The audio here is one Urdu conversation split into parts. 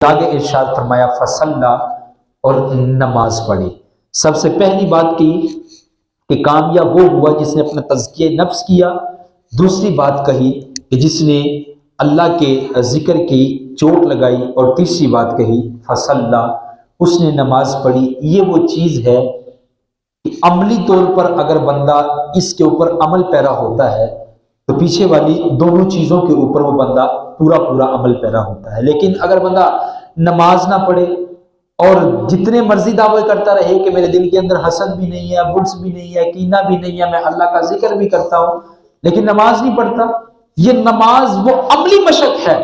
آگے ارشاد فرمایا فصلا، اور نماز پڑھی۔ سب سے پہلی بات کی کہ کامیاب وہ ہوا جس نے اپنا تزکیہ نفس کیا، دوسری بات کہی کہ جس نے اللہ کے ذکر کی چوٹ لگائی، اور تیسری بات کہی فصلا، اس نے نماز پڑھی۔ یہ وہ چیز ہے کہ عملی طور پر اگر بندہ اس کے اوپر عمل پیرا ہوتا ہے تو پیچھے والی دونوں چیزوں کے اوپر وہ بندہ پورا عمل پیرا ہوتا ہے۔ لیکن اگر بندہ نماز نہ پڑھے اور جتنے مرضی دعوے کرتا رہے کہ میرے دل کے اندر حسد بھی نہیں ہے، بغض بھی نہیں ہے، کینہ بھی نہیں ہے، میں اللہ کا ذکر بھی کرتا ہوں، لیکن نماز نہیں پڑھتا، یہ نماز وہ عملی مشق ہے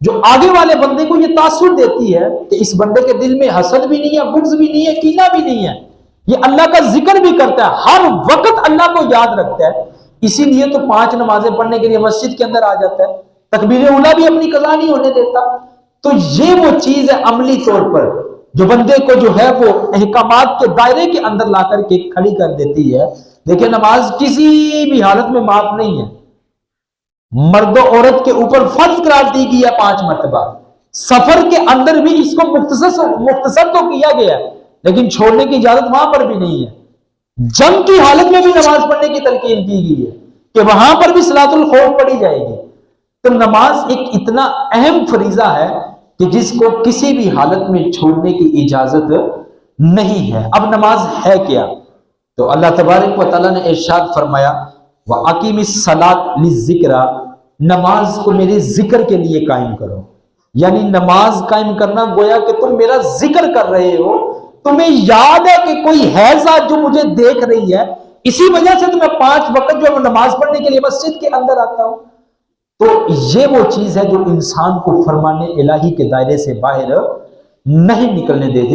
جو آگے والے بندے کو یہ تاثر دیتی ہے کہ اس بندے کے دل میں حسد بھی نہیں ہے، بغض بھی نہیں ہے، کینہ بھی نہیں ہے، یہ اللہ کا ذکر بھی کرتا ہے، ہر وقت اللہ کو یاد رکھتا ہے۔ اسی لیے تو 5 نمازیں پڑھنے کے لیے مسجد کے اندر آ جاتا ہے، تکبیر اولیٰ بھی اپنی قضا نہیں ہونے دیتا۔ تو یہ وہ چیز ہے عملی طور پر جو بندے کو جو ہے وہ احکامات کے دائرے کے اندر لا کر کے کھڑی کر دیتی ہے۔ دیکھیں نماز کسی بھی حالت میں معاف نہیں ہے، مرد و عورت کے اوپر فرض قرار دی گئی ہے 5 مرتبہ، سفر کے اندر بھی اس کو مختصر تو کیا گیا ہے لیکن چھوڑنے کی اجازت وہاں پر بھی نہیں ہے۔ جنگ کی حالت میں بھی نماز پڑھنے کی تلقین کی گئی ہے کہ وہاں پر بھی صلاۃ الخوف پڑھی جائے گی۔ تو نماز ایک اتنا اہم فریضہ ہے کہ جس کو کسی بھی حالت میں چھوڑنے کی اجازت نہیں ہے۔ اب نماز ہے کیا؟ تو اللہ تبارک و تعالیٰ نے ارشاد فرمایا وَأَقِمِ الصَّلَاةَ لِلذِّكْرِ، نماز کو میرے ذکر کے لیے قائم کرو۔ یعنی نماز قائم کرنا گویا کہ تم میرا ذکر کر رہے ہو، تمہیں یاد ہے کہ کوئی ہے ذات جو مجھے دیکھ رہی ہے، اسی وجہ سے تمہیں 5 وقت جو نماز پڑھنے کے لیے مسجد کے اندر آتا ہوں۔ تو یہ وہ چیز ہے جو انسان کو فرمان الہی کے دائرے سے باہر نہیں نکلنے دیتی۔